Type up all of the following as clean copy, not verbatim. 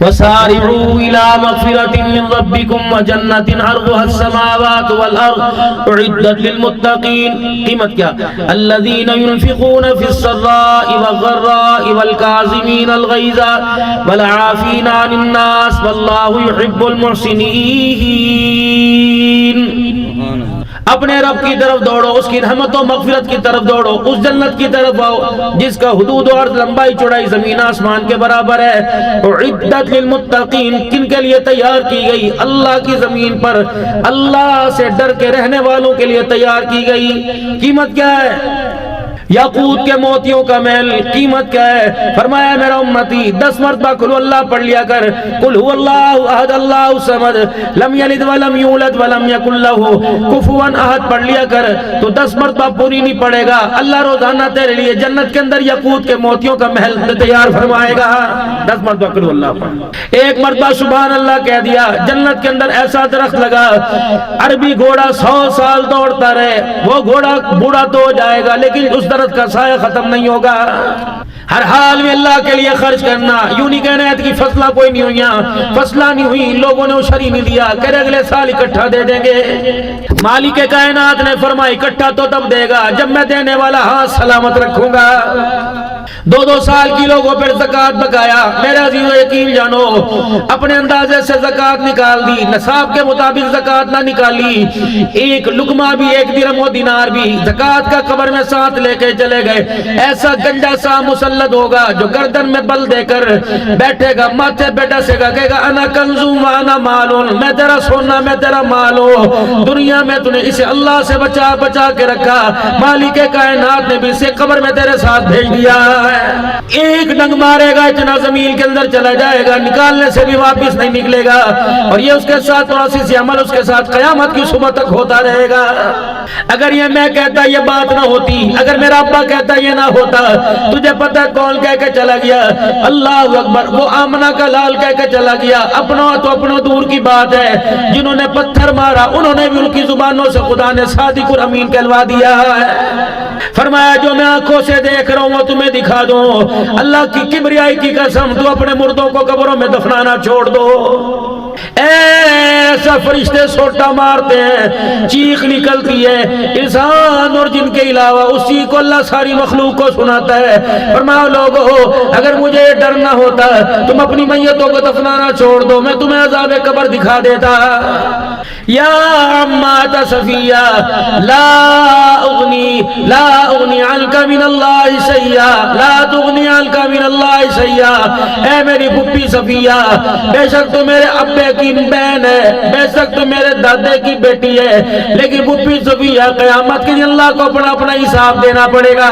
وسارعوا إلى مغفرة من ربكم وجنة عرضها السماوات والأرض أعدت للمتقين. قیمت کیا؟ الذين ينفقون في السراء والضراء والكاظمين الغيظ والعافين عن الناس والله يحب المحسنين. اپنے رب کی طرف دوڑو، اس کی رحمت و مغفرت کی طرف دوڑو، اس جنت کی طرف آؤ جس کا حدود و عرض لمبائی چوڑائی زمین آسمان کے برابر ہے. اعدت للمتقین، کن کے لیے تیار کی گئی؟ اللہ کی زمین پر اللہ سے ڈر کے رہنے والوں کے لیے تیار کی گئی. قیمت کیا ہے؟ یاقوت کے موتیوں کا محل. قیمت کیا ہے؟ فرمایا میرا امتی 10 مرتبہ قل اللہ پڑھ لیا کر. قل هو اللہ احد اللہ الصمد لم یلد ولم یولد ولم یکن لہ کفوا احد پڑھ لیا کر تو 10 مرتبہ پوری نہیں پڑے گا. اللہ روزانہ تیرے لیے جنت کے اندر یاقوت کے موتیوں کا محل تیار فرمائے گا. 10 مرتبہ قل اللہ پڑھ. ایک مرتبہ سبحان اللہ کہہ دیا، جنت کے اندر ایسا درخت لگا، عربی گھوڑا 100 سال دوڑتا رہے، وہ گھوڑا بوڑھا تو ہو جائے گا لیکن اس درخت کا سایہ ختم نہیں ہوگا. ہر حال میں اللہ کے لیے خرچ کرنا. یوں نہیں کہنا ہے کہ فصلہ کوئی نہیں ہوئی، فصلہ نہیں ہوئی، لوگوں نے اشری نہیں دیا، کہ اگلے سال اکٹھا دے دیں گے. مالک کائنات نے فرمایا اکٹھا تو تب دے گا جب میں دینے والا ہاتھ سلامت رکھوں گا. 2 سال کی لوگوں پر زکوٰۃ بقایا. میرے عزیز و یقین جانو، اپنے اندازے سے زکوٰۃ نکال دی، نصاب کے مطابق زکوٰۃ نہ نکالی، ایک لقمہ بھی، 1 درہم و دینار بھی زکوٰۃ کا قبر میں ساتھ لے کے چلے گئے. ایسا گنجا سا مسلط ہوگا جو گردن میں بل دے کر بیٹھے گا، ماتھے پہ ڈسے گا، کہے گا انا کنزو وانا مالون، میں تیرا سونا، میں تیرا مال ہوں. دنیا میں تو نے اسے اللہ سے بچا بچا کے رکھا، مالک کائنات نے بھی اسے قبر میں تیرے ساتھ بھیج دیا. ایک ڈنگ مارے گا اتنا زمین کے اندر چلا جائے گا، نکالنے سے بھی واپس نہیں نکلے گا، اور یہ اس کے ساتھ پروسیس عمل اس کے ساتھ قیامت کی صبح تک ہوتا رہے گا. اگر یہ میں کہتا یہ بات نہ ہوتی، اگر میرا ابا کہتا یہ نہ ہوتا، تجھے پتہ کون کہہ کے چلا گیا؟ اللہ اکبر. وہ آمنہ کا لال کہہ کے چلا گیا. اپنا تو اپنا دور کی بات ہے، جنہوں نے پتھر مارا انہوں نے بھی ان کی زبانوں سے خدا نے صادق الامین کہلوا دیا ہے. فرمایا جو میں آنکھوں سے دیکھ رہا ہوں وہ تمہیں دکھا دوں. اللہ کی کبریائی کی قسم، تو اپنے مردوں کو قبروں میں دفنانا چھوڑ دو. ایسا فرشتے سوٹا مارتے ہیں، چیخ نکلتی ہے، انسان اور جن کے علاوہ اسی کو اللہ ساری مخلوق کو سناتا ہے. فرمایا لوگو اگر مجھے ڈر نہ ہوتا تم اپنی میتوں کو دفنانا چھوڑ دو، میں تمہیں عذاب قبر دکھا دیتا. یا عمات صفیہ لا اغنی عنک من اللہ شیئا، لا تغنی عنک من اللہ شیئا. اے میری پھپھی صفیہ، بے شک تو میرے ابے کی بہن ہے، بے شک تو میرے دادے کی بیٹی ہے، لیکن پھپھی صفیہ قیامت کے دن اللہ کو اپنا اپنا حساب دینا پڑے گا.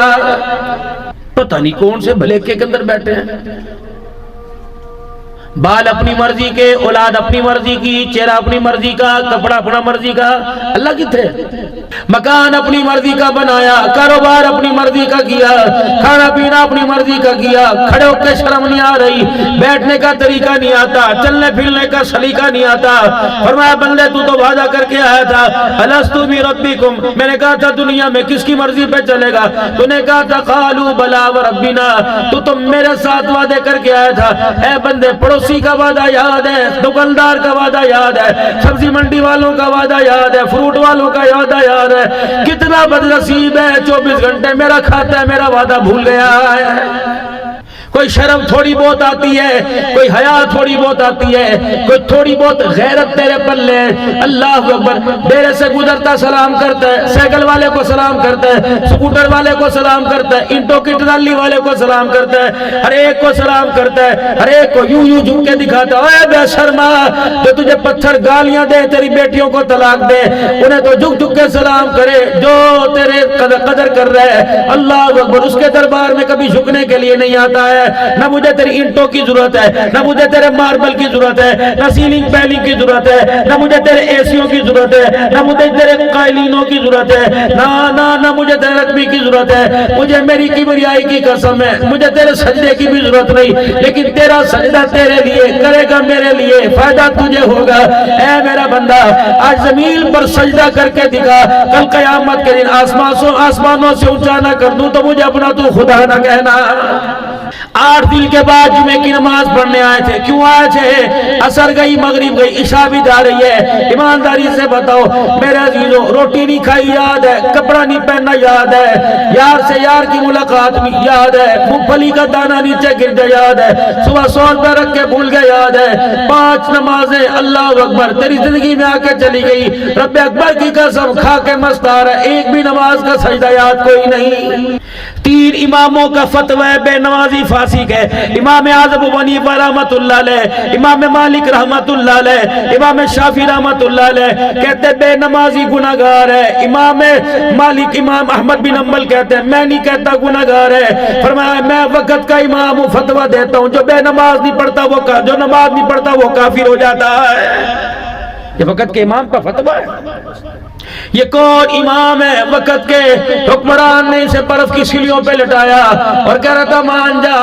پتہ نہیں کون سے بھلیکے کے اندر بیٹھے ہیں، بال اپنی مرضی کے، اولاد اپنی مرضی کی، چہرہ اپنی مرضی کا، کپڑا اپنا مرضی کا. اللہ کتنے؟ مکان اپنی مرضی کا بنایا، کاروبار اپنی مرضی کا کیا، کھانا پینا اپنی مرضی کا کیا. کھڑے ہو کے شرم نہیں آ رہی، بیٹھنے کا طریقہ نہیں آتا، چلنے پھرنے کا سلیقہ نہیں آتا. فرمایا بندے تو وعدہ کر کے آیا تھا الست بربکم، میں نے کہا تھا دنیا میں کس کی مرضی پہ چلے گا؟ تو نے کہا تھا قالوا بلا وربنا، تو میرے ساتھ وعدے کر کے آیا تھا. اے بندے پڑوسی کا وعدہ یاد ہے، دکاندار کا وعدہ یاد ہے، سبزی منڈی والوں کا وعدہ یاد ہے، فروٹ والوں کا وعدہ یاد ہے. کتنا بدنصیب ہے 24 گھنٹے میرا کھاتا ہے، میرا وعدہ بھول گیا ہے. کوئی شرم تھوڑی بہت آتی ہے، کوئی حیا تھوڑی بہت آتی ہے، کوئی تھوڑی بہت غیرت تیرے پلے ہے. اللہ اکبر. ڈیرے سے گزرتا سلام کرتا ہے، سائیکل والے کو سلام کرتا ہے، سکوٹر والے کو سلام کرتا ہے، اینٹوں کی ٹرالی والے کو سلام کرتا ہے، ہر ایک کو سلام کرتا ہے، ہر ایک کو یوں یوں جھک کے دکھاتا ہے. اے بے شرما، جو تجھے پتھر گالیاں دے، تیری بیٹیوں کو طلاق دے، انہیں تو جھک جھک کے سلام کرے. جو تیرے قدر کر رہے ہیں اللہ اکبر، اس کے دربار میں کبھی جھکنے کے لیے نہیں آتا ہے. نہ مجھے تیری اینٹوں کی ضرورت ہے، نہ مجھے تیرے ماربل کی ضرورت ہے، نہ سیلنگ پینلنگ کی ضرورت ہے، نہ مجھے تیرے اے سیوں کی ضرورت ہے، نہ مجھے تیرے قائلینوں کی ضرورت ہے، نہ مجھے تیرے رقبی کی ضرورت ہے. مجھے میری کبریائی کی قسم ہے مجھے تیرے سجدے کی بھی ضرورت نہیں، لیکن تیرا سجدہ تیرے لیے کرے گا، میرے لیے فائدہ تجھے ہوگا. اے میرا بندہ آج زمین پر سجدہ کر کے دکھا، کل قیامت کے دن آسمانوں سے اونچا نہ کر دوں تو مجھے اپنا تو خدا نہ کہنا. 8 دن کے بعد جمعے کی نماز پڑھنے آئے تھے. کیوں آئے تھے؟ عصر گئی، مغرب گئی، عشاء بھی جا رہی ہے. ایمانداری سے بتاؤ میرے عزیزوں، روٹی نہیں کھائی یاد ہے، کپڑا نہیں پہننا یاد ہے، یار سے یار کی ملاقات بھی یاد ہے، مونگ پھلی کا دانہ نیچے گر گیا یاد ہے، صبح 100 روپے رکھ کے بھول گیا یاد ہے، 5 نمازیں اللہ اکبر تیری زندگی میں آ کے چلی گئی. رب اکبر کی قسم کھا کے مست آ رہا ہے، ایک بھی نماز کا سجدہ یاد کوئی نہیں. 3 اماموں کا فتوی بے نمازی فاسق ہے. امام اعظم ابو حنیفہ رحمۃ اللہ علیہ، امام مالک رحمۃ اللہ علیہ، امام شافعی رحمۃ اللہ علیہ کہتے بے نمازی گناہگار ہے. امام مالک، امام احمد بن حنبل کہتے ہیں میں نہیں کہتا گناہگار ہے. فرمایا میں وقت کا امام ہوں، فتویٰ دیتا ہوں جو بے نماز نہیں پڑھتا جو نماز نہیں پڑھتا وہ کافر ہو جاتا ہے. یہ وقت کے امام کا فتویٰ ہے. یہ کون امام ہے؟ وقت کے حکمران نے اسے برف کی سیڑھیوں پہ لٹایا اور کہہ رہا تھا مان جا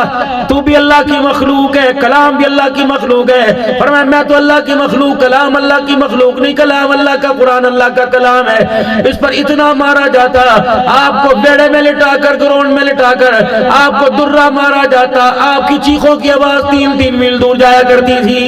تو بھی اللہ کی مخلوق ہے، کلام بھی اللہ کی مخلوق ہے. فرمایا میں تو اللہ کی مخلوق، کلام اللہ کی مخلوق نہیں، کلام اللہ کا، قرآن اللہ کا کلام ہے. اس پر اتنا مارا جاتا، آپ کو بیڑے میں لٹا کر، گراؤنڈ میں لٹا کر آپ کو درہ مارا جاتا، آپ کی چیخوں کی آواز 3 میل دور جایا کرتی تھی.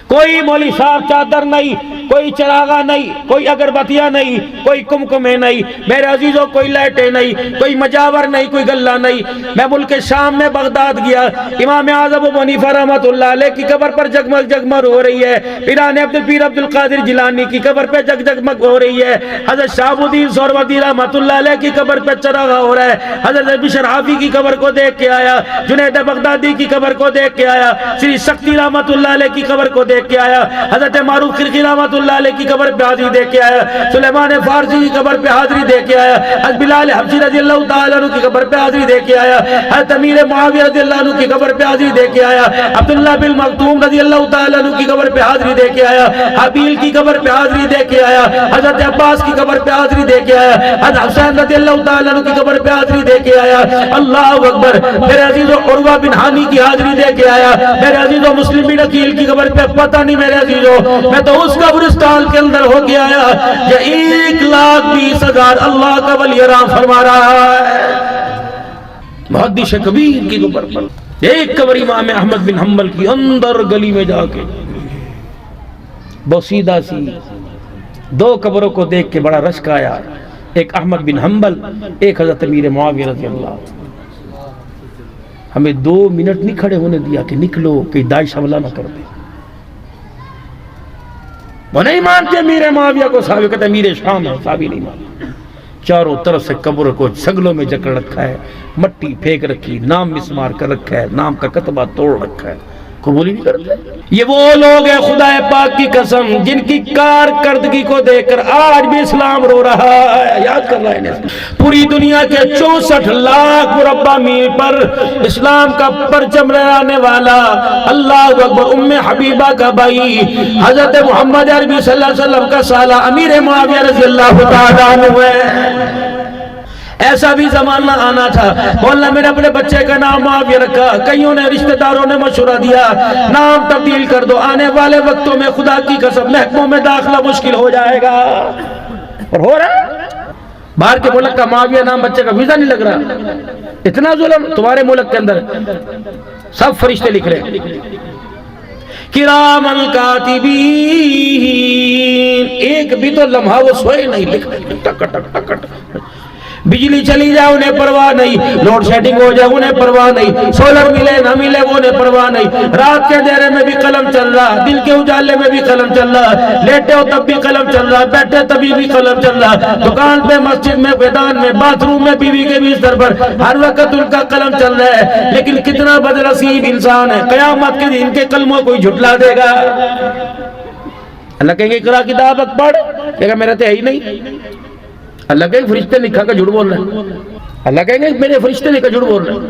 کوئی مولی صاحب چادر نہیں، کوئی چراغا نہیں، کوئی اگربتیاں نہیں، کوئی کمکمے نہیں، میرے عزیزوں کوئی لائٹیں نہیں، کوئی مجاور نہیں، کوئی گلہ نہیں. میں ملک شام میں بغداد گیا، امام اعظم ابو حنیفہ رحمۃ اللہ علیہ کی قبر پر جگمگ جگمگ ہو رہی ہے. پیران پیر عبد القادر جیلانی کی قبر پہ جگمگ ہو رہی ہے. حضرت شہاب الدین سہروردی رحمۃ اللہ علیہ کی قبر پہ چراغا ہو رہا ہے. حضرت بشر حافی کی قبر کو دیکھ کے آیا، جنید بغدادی کی قبر کو دیکھ کے آیا، سری سختی رحمۃ اللہ علیہ کی قبر کو دیکھ کے آیا، حضرت معروف خرقی رحمۃ اللہ علیہ کی قبر پہ حاضری دے کے آیا، سلیمان فارسی کی قبر پہ حاضری دے کے آیا، حضرت بلال حبشی رضی اللہ تعالیٰ عنہ کی قبر پہ حاضری دے کے آیا، حضرت امیر معاویہ رضی اللہ عنہ کی قبر پہ حاضری دے کے آیا، عبداللہ بن مکتوم رضی اللہ تعالیٰ عنہ کی قبر پہ حاضری دے کے آیا، حبیل کی قبر پہ حاضری دے کے آیا، حضرت عباس کی قبر پہ حاضری دے کے آیا، حضرت حسین رضی اللہ تعالیٰ عنہ کی قبر پہ حاضری دے کے آیا. اللہ اکبر. میرے عزیزوں عروہ بن حانی کی حاضری دے کے آیا. میرے عزیزوں مسلم بن عقیل کی قبر پہ پتہ نہیں میرے عزیزوں میں تو اس قبرستان کے اندر ہو کے آیا یہ 1,20,000 اللہ کا ولی رام فرما رہا ہے. محدث کبیر کی قبر پر ایک قبر امام احمد بن حنبل کی اندر گلی میں جا کے بوسیدہ سی 2 قبروں کو دیکھ کے بڑا رشک آیا. ایک احمد بن حنبل، ایک حضرت امیر معاویہ رضی اللہ. ہمیں 2 منٹ نہیں کھڑے ہونے دیا کہ نکلو کہ داعش حملہ نہ کر دے. وہ نہیں مانتے امیر معاویہ کو، صحابی کہتے امیر شام ہے، صحابی نہیں مانتے. چاروں طرف سے قبر کو سنگلوں میں جکڑ رکھا ہے، مٹی پھینک رکھی، نام مسمار کر رکھا ہے، نام کا کتبہ توڑ رکھا ہے، قبول ہی نہیں کرتے. یہ وہ لوگ ہیں خدا پاک کی قسم جن کی کارکردگی کو دیکھ کر آج بھی اسلام رو رہا ہے. یاد کر رہا ہے پوری دنیا کے 64 لاکھ مربع میل پر اسلام کا پرچم لہرانے والا اللہ اکبر ام حبیبہ کا بھائی حضرت محمد عربی صلی اللہ علیہ وسلم کا سالہ امیر معاویہ رضی اللہ تعالیٰ عنہ ہے. ایسا بھی زمانہ آنا تھا مولانا میں نے اپنے بچے کا نام معاویہ رکھا، کئیوں نے رشتہ داروں نے مشورہ دیا نام تبدیل کر دو، آنے والے وقتوں میں خدا کی قسم محکموں میں داخلہ مشکل ہو جائے گا. اور ہو رہا ہے. باہر کے ملک کا معاویہ نام بچے کا ویزا نہیں لگ رہا. اتنا ظلم تمہارے ملک کے اندر سب فرشتے لکھ رہے کرامن کاتبین، ایک بھی تو لمحہ وہ سوئے نہیں، لکھ ٹک ٹک ٹک ٹک. بجلی چلی جائے انہیں پرواہ نہیں، لوڈ شیڈنگ ہو جائے انہیں پرواہ نہیں، سولر ملے نہ ملے وہ انہیں پرواہ نہیں. رات کے اندھیرے میں بھی قلم چل رہا، دل کے اجالے میں بھی قلم چل رہا، لیٹے ہو تب بھی قلم چل رہا، بیٹھے تبھی بھی قلم چل رہا، دکان پہ، مسجد میں، میدان میں، باتھ روم میں، بیوی کے بستر پر، ہر وقت ان کا قلم چل رہا ہے. لیکن کتنا بدنصیب انسان ہے، قیامت کے دن کے کلموں کوئی جھٹلا دے گا. اللہ کہیں گے اقرا کتاب پڑھ، کہے گا میرا تو ہے ہی نہیں. اللہ کہیں گے فرشتے لکھا کر جھوٹ بول رہے ہیں. اللہ کہیں گے میرے فرشتے لکھا جھوٹ بول رہے ہیں.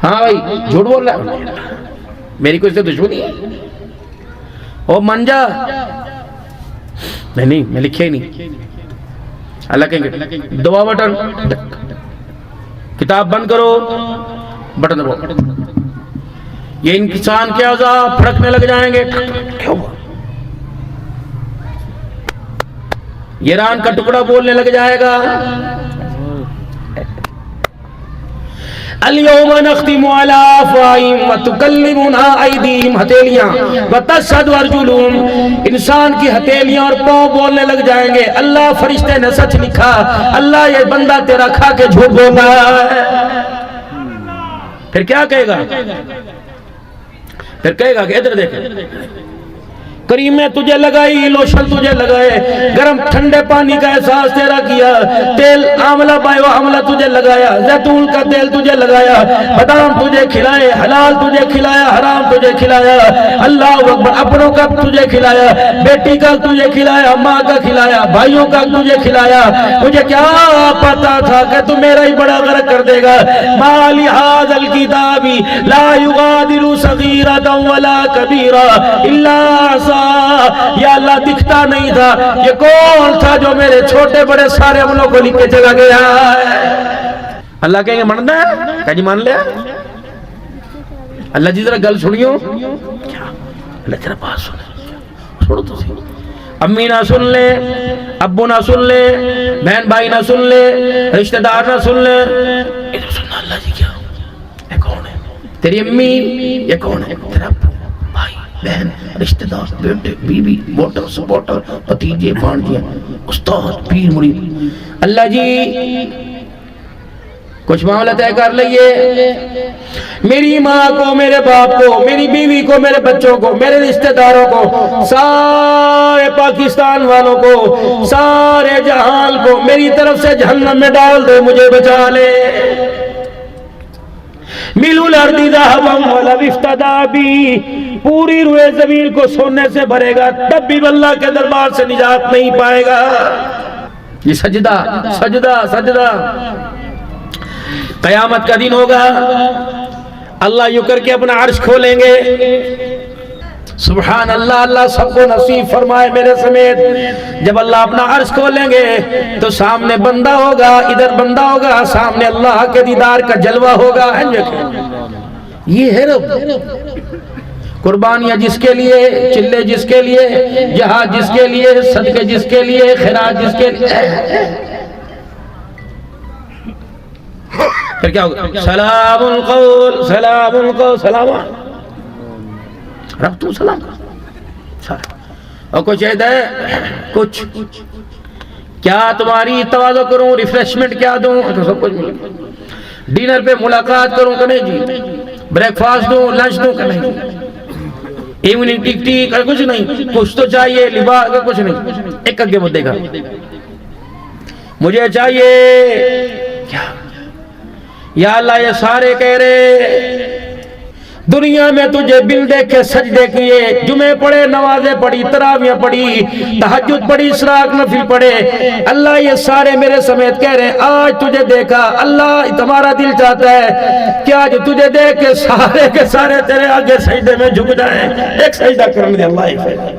ہاں بھائی جھوٹ بول رہا ہے، میری کوئی سے دشمنی ہے. او من جا، نہیں میں لکھے ہی نہیں. اللہ کہیں گے دبا بٹن، کتاب بند کرو، بٹن دباؤ. یہ انسان کے اعضاء پھڑکنے لگ جائیں گے. یہ ران کا ٹکڑا بولنے لگ جائے گا. اليوم نختم على افواہہم وتکلمنا ایدیہم، ہتھیلیاں، وتشہد ارجلہم، انسان کی ہتھیلیاں اور پاؤں بولنے لگ جائیں گے اللہ فرشتے نے سچ لکھا، اللہ یہ بندہ تیرا کھا کے جھوٹ بول رہا ہے۔ پھر کیا کہے گا؟ پھر کہے گا کہ ادھر دیکھ، کریمیں تجھے لگائی، لوشن تجھے لگائے، گرم ٹھنڈے پانی کا احساس تیرا کیا، تیل آملہ بایو آملہ تجھے لگایا، زیتون کا تیل تجھے لگایا، بادام تجھے کھلائے، حلال تجھے کھلایا، حرام تجھے کھلایا، اللہ اکبر، اپنوں کا تجھے کھلایا، بیٹی کا تجھے کھلایا، ماں کا کھلایا، بھائیوں کا تجھے کھلایا، مجھے کیا پتا تھا کہ تو میرا ہی بڑا غرق کر دے گا۔ مالی ھذا الکتاب لا یغادر صغیرۃ ولا کبیرۃ الا یا اللہ دکھتا نہیں تھا یہ کون تھا جو میرے چھوٹے بڑے سارے عملوں کو لکھ کے چلا گیا ہے۔ اللہ کہیں گے ماننا ہے؟ کہ جی مان لیا؟ اللہ جی ذرا گل سنیو، کیا اللہ تیرا بات سنو تو صحیح، امی نہ سن لے، ابو نہ سن لے، بہن بھائی نہ سن لے، رشتہ دار نہ سن لے، ادھر سننا اللہ جی کیا یہ کون ہے؟ تیری امی یہ کون ہے؟ تیرا ابو، بھائی، بہن، رشتہ دار، بیٹے، بیوی، ووٹر سپورٹر، بھتیجے، بھانجے، استاد، پیر، مرید۔ اللہ جی کچھ معاملہ طے کر لئیے، میری ماں کو، میرے باپ کو، میری بیوی کو، میرے بچوں کو، میرے رشتہ داروں کو، سارے پاکستان والوں کو، سارے جہان کو میری طرف سے جہنم میں ڈال دے، مجھے بچا لے۔ ملو الارض ذہبا ولو افتدی بی، پوری روئے زمین کو سونے سے بھرے گا تب بھی اللہ کے دربار سے نجات نہیں پائے گا۔ یہ سجدہ سجدہ سجدہ، قیامت کا دن ہوگا، اللہ یوں کر کے اپنا عرش کھولیں گے، سبحان اللہ، اللہ سب کو نصیب فرمائے میرے سمیت۔ جب اللہ اپنا عرش کھولیں گے تو سامنے بندہ ہوگا، ادھر بندہ ہوگا، سامنے اللہ کے دیدار کا جلوہ ہوگا۔ یہ ہے رب، قربانیاں جس کے لیے، چلے جس کے لیے، جہاد جس کے لیے، صدقے جس کے لیے، خیرات جس کے لیے۔ پھر کیا ہوگا؟ سلام القول، سلام القول، سلام رب تو سلام کر، اور کچھ عید ہے، کچھ کیا تمہاری تواضع کروں، ریفریشمنٹ کیا دوں، سب کچھ ملے، ڈینر پہ ملاقات کروں کہ نہیں جی، بریک فاسٹ دوں، لنچ دوں کہ نہیں، ایوننگ ٹک ٹک کچھ نہیں، کچھ تو چاہیے، لباس کچھ نہیں، ایک اگے مدے گا مجھے چاہیے کیا؟ یا اللہ یہ سارے کہہ رہے دنیا میں تجھے بل دیکھے سجدے کیے، جمعے پڑھے، نمازیں پڑھی، تراویح پڑھی، تہجد پڑھی، اسراق نفل پڑھے، اللہ یہ سارے میرے سمیت کہہ رہے ہیں آج تجھے دیکھا، اللہ تمہارا دل چاہتا ہے کہ آج تجھے دیکھ کے سارے کے سارے تیرے آگے سجدے میں جھک جائیں۔ ایک سجدہ کرنے دے اللہ، ایک سجدہ،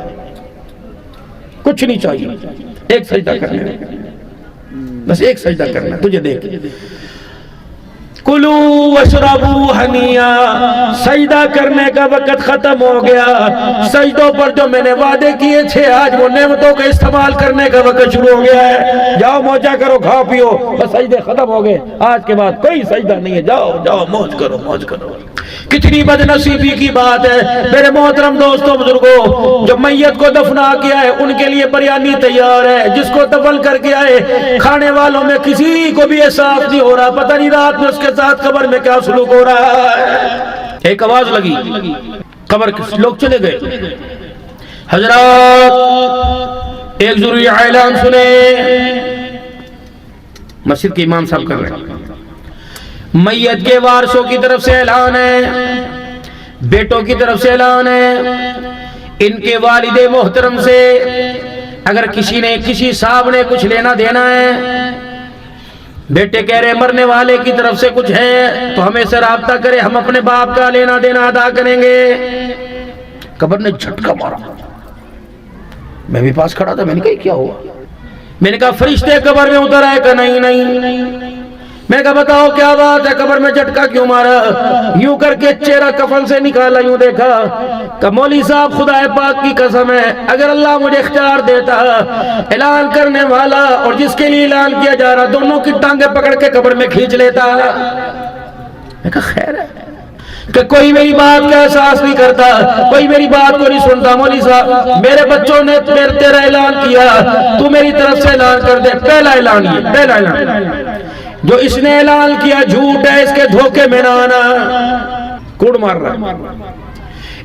کچھ نہیں چاہیے، ایک سجدہ کرنے دے، بس ایک سجدہ کرنا تجھے دیکھ۔ کلو واشربو ہنیا، سجدہ کرنے کا وقت ختم ہو گیا، سجدوں پر جو میں نے وعدے کیے تھے آج وہ نعمتوں کا استعمال کرنے کا وقت شروع ہو گیا ہے۔ جاؤ موجہ کرو، کھاؤ پیو، بس سجدے ختم ہو گئے، آج کے بعد کوئی سجدہ نہیں ہے، جاؤ جاؤ موج کرو، موج کرو۔ کتنی بد نصیبی کی بات ہے میرے محترم دوستوں بزرگوں، جو میت کو دفنا کیا ہے ان کے لیے بریانی تیار ہے، جس کو دفن کر کے آئے کھانے والوں میں کسی کو بھی احساس نہیں ہو رہا، پتہ نہیں رات میں اس کے ساتھ قبر میں کیا سلوک ہو رہا ہے۔ ایک آواز لگی، قبر کے لوگ چلے گئے۔ حضرات ایک ضروری اعلان سنیں، مسجد کے امام صاحب کر رہے ہیں، میت کے وارثوں کی طرف سے اعلان ہے، بیٹوں کی طرف سے اعلان ہے، ان کے والد محترم سے اگر کسی صاحب نے کچھ لینا دینا ہے، بیٹے کہہ رہے مرنے والے کی طرف سے کچھ ہے تو ہمیں سے رابطہ کرے، ہم اپنے باپ کا لینا دینا ادا کریں گے۔ قبر نے جھٹکا مارا، میں بھی پاس کھڑا تھا، میں نے کہا کیا ہوا؟ میں نے کہا فرشتے قبر میں اتر آئے کہ نہیں؟ میں نے کہا بتاؤ کیا بات ہے، قبر میں جھٹکا کیوں مارا؟ یوں کر کے چہرہ کفن سے نکالا، یوں دیکھا کہ مولوی صاحب خدا پاک کی قسم ہے اگر اللہ مجھے اختیار دیتا، اعلان کرنے والا اور جس کے لیے اعلان کیا جا رہا دونوں کی ٹانگیں پکڑ کے قبر میں کھینچ لیتا۔ میں کہا خیر ہے کہ کوئی میری بات کا احساس نہیں کرتا, کوئی میری بات کو نہیں سنتا. مولوی صاحب میرے بچوں نے تیرا اعلان کیا, تو میری طرف سے اعلان کر دے. پہلا اعلان یہ, پہلا اعلان جو اس نے اعلان کیا جھوٹ ہے, اس کے دھوکے میں نہ آنا. کوڑ مار رہا ہے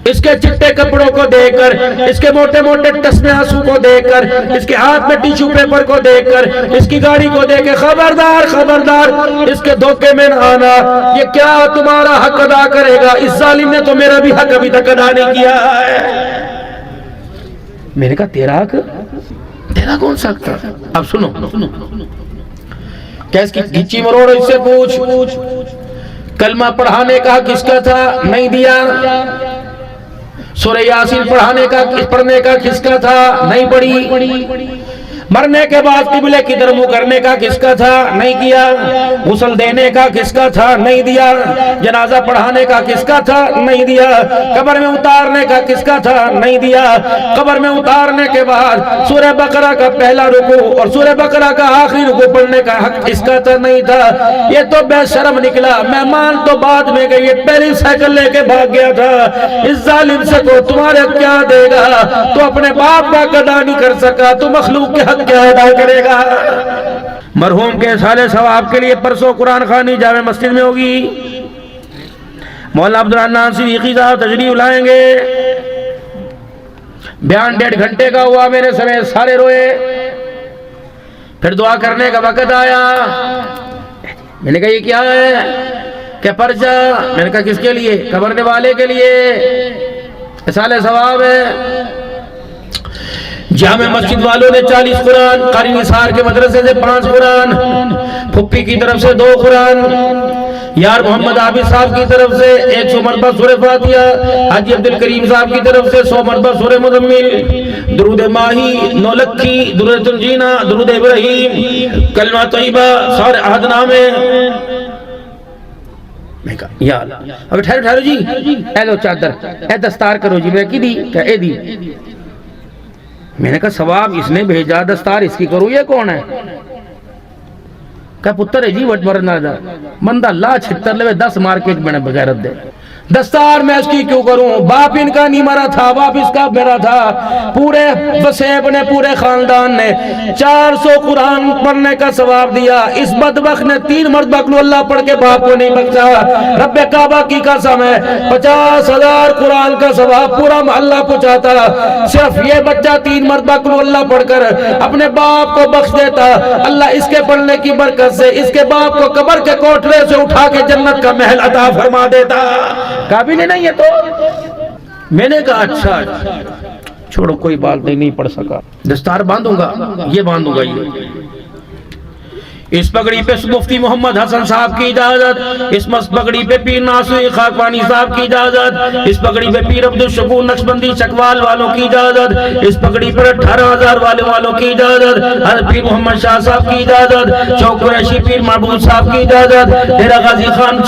اس کے چٹے کپڑوں کو دیکھ کر, اس کے موٹے موٹے ٹسمے آنسو کو دیکھ کر, اس کے ہاتھ میں ٹیشو پیپر کو دیکھ کر, اس کی گاڑی کو دیکھ کے خبردار خبردار اس کے دھوکے میں نہ آنا. یہ کیا تمہارا حق ادا کرے گا؟ اس ظالم نے تو میرا بھی حق ابھی تک ادا نہیں کیا ہے. میں نے کہا تیرا حق, تیرا کون سا حق تھا؟ اب سنو کیا اس کی گچی مروڑ اس سے پوچھ, کلمہ پڑھانے کا حق کس کا تھا؟ نہیں دیا. سورہ یاسین پڑھنے کا کس کا تھا؟ نہیں پڑھی. مرنے کے بعد قبلے کی طرف منہ کرنے کا کس کا تھا؟ نہیں کیا. غسل دینے کا کس کا تھا؟ نہیں دیا. جنازہ پڑھانے کا کس کا تھا؟ نہیں دیا. قبر میں اتارنے کا کس کا تھا؟ نہیں دیا. قبر میں اتارنے کے بعد سورہ بقرہ کا پہلا رکوع اور سورہ بقرہ کا آخری رکوع پڑھنے کا حق کس کا تھا؟ نہیں تھا. یہ تو بے شرم نکلا. مہمان تو بعد میں گئے, یہ پہلی سائیکل لے کے بھاگ گیا تھا. اس ظالم سے کو تمہارے کیا دے گا؟ تو اپنے باپ کا ادا نہیں کر سکا, تو مخلوق کے حق کیا ادا کرے گا؟ مرحوم کے سالے ثواب کے لیے پرسوں قرآن خوانی جامع مسجد میں ہوگی. مولانا عبدالرحمن صدیقی صاحب تشریف لائیں گے. بیان 1.5 گھنٹے کا ہوا, میرے سمیت سارے روئے. پھر دعا کرنے کا وقت آیا. میں نے کہا یہ کیا ہے؟ کہ پرچہ. میں نے کہا کس کے لیے؟ قبرنے والے کے لیے, سالے ثواب ہے. جامع مسجد والوں نے 40 قرآن, قاری نثار کے مدرسے سے 5 قرآن, پھپھی کی طرف سے 2 قرآن, یار محمد عابد صاحب کی طرف سے 100 مرتبہ سورہ فاتحہ, حاجی عبدالکریم صاحب کی طرف سے 100 مرتبہ سورہ مزمل, درود ماہی, نولکھی, درود تنجینہ, درود ابراہیم, کلمہ طیبہ, سارے عہد نامے. میں کہا یا اللہ, اب ٹھہرو جی, اے لو چادر, اے دستار کرو جی. میں کی دی؟ کہ اے دی. میں نے کہا ثواب اس نے بھیجا, دستار اس کی کرو, یہ کون ہے؟ کہ پتر ہے جی وٹ مرنا دا مندہ لا 76 لے 10 مارکیٹ میں نے بغیرت دے. دستار میں اس کی کیوں کروں؟ باپ ان کا نہیں مرا تھا, باپ اس کا میرا تھا. پورے وسیب نے, پورے خاندان نے 400 قرآن پڑھنے کا ثواب دیا. اس بدبخت نے 3 مرتبہ قل اللہ پڑھ کے باپ کو نہیں بخشا. رب کعبہ کی قسم ہے 50,000 قرآن کا ثواب پورا محلہ پہنچاتا. صرف یہ بچہ 3 مرتبہ قل اللہ پڑھ کر اپنے باپ کو بخش دیتا. اللہ اس کے پڑھنے کی برکت سے اس کے باپ کو قبر کے کوٹھرے سے اٹھا کے جنت کا محل عطا فرما دیتا. قابل نہیں ہے تو. میں نے کہا اچھا چھوڑو کوئی بات نہیں پڑھ سکا. دستار باندھوں گا, یہ باندھوں گا. یہ اس پگڑی پہ مفتی محمد حسن صاحب کی اجازت, اس پگڑی پہ پیر ناصر خاکوانی صاحب کی اجازت, اس پگڑی پہ پیر عبدالشکور نقشبندی چکوال والوں کی اجازت, اس پگڑی پر 18,000 والوں کی اجازت, حضرت پیر محمد شاہ صاحب کی اجازت, چوک قریشی پیر محبوب صاحب کی اجازت, ڈیرہ غازی خان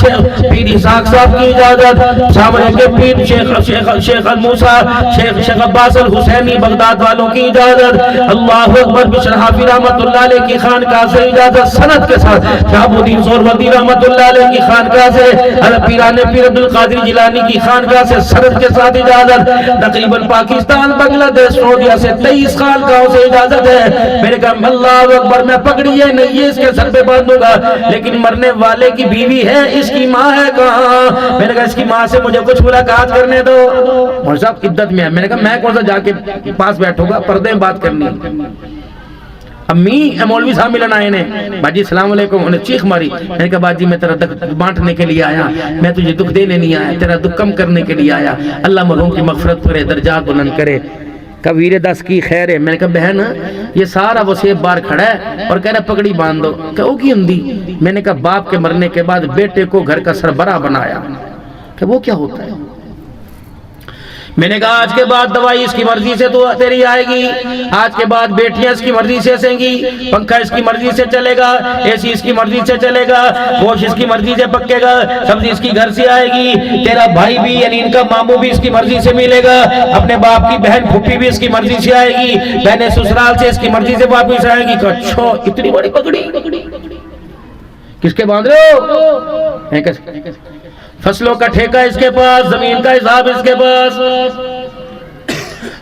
پیر اسحاق صاحب کی اجازت, سامنے کے پیر شیخ الموسیٰ شیخ عباس الحسینی بغداد والوں کی اجازت, اللہ اکبر بشر حافظ رحمت اللہ علیہ کی خانقاہ سے اجازت سند کے ساتھ, شہاب الدین سہروردی رحمت اللہ علیہ کی خانقاہ سے, حضرت پیران پیر عبدالقادر جیلانی کی خانقاہ سے سند کے ساتھ اجازت. تقریباً پاکستان, بنگلہ دیش, سعودیہ سے 23 خانقاہوں سے اجازت ہے. میرے کہا اللہ اکبر, میں پگڑی ہے نہیں یہ اس کے سر پہ باندھوں گا, لیکن مرنے والے کی بیوی ہے, اس کی ماں ہے کہاں؟ میں نے کہا اس کی ماں سے مجھے کچھ ملاقات کرنے دو. مولوی صاحب عدت میں ہے. میں نے کہا میں کون سا جا کے پاس بیٹھوں گا, پردے میں بات کرنی. امی مولوی صاحب ملن آئے نے, باجی السلام علیکم. انہیں چیخ ماری. میں نے کہا باجی میں تیرا دکھ بانٹنے کے لیے آیا, میں تجھے دکھ دینے نہیں آیا, تیرا دکھ کم کرنے کے لیے آیا. اللہ مرحوم کی مغفرت کرے, درجات بلند کرے. کبیر 10 کی خیر ہے. میں نے کہا بہن یہ سارا وسیب بار کھڑا ہے اور کہہ رہا پگڑی باندھ دو. کہ وہ کی ہندی؟ میں نے کہا باپ کے مرنے کے بعد بیٹے کو گھر کا سربراہ بنایا. کہ وہ کیا ہوتا ہے؟ میں نے کہا آج کے بعد دوائی اس کی مرضی سے تو تیری آئے گی, آج کے بعد بیٹیاں اس کی مرضی سے سیں گی, پنکھا اس کی مرضی سے چلے گا, اے سی اس کی مرضی سے چلے گا, گوشت اس کی مرضی سے پکے گا, سبزی اس کی گھر سے آئے گی, تیرا بھائی بھی یعنی ان کا ماموں بھی اس کی مرضی سے ملے گا, اپنے باپ کی بہن پھوپھی بھی اس کی مرضی سے آئے گی, بہنیں سسرال سے اس کی مرضی سے واپس آئے گی. اچھا اتنی بڑی پگڑی کس کے باندھ رہے ہو؟ فصلوں کا ٹھیکہ اس کے پاس، زمین کا حساب اس کے پاس.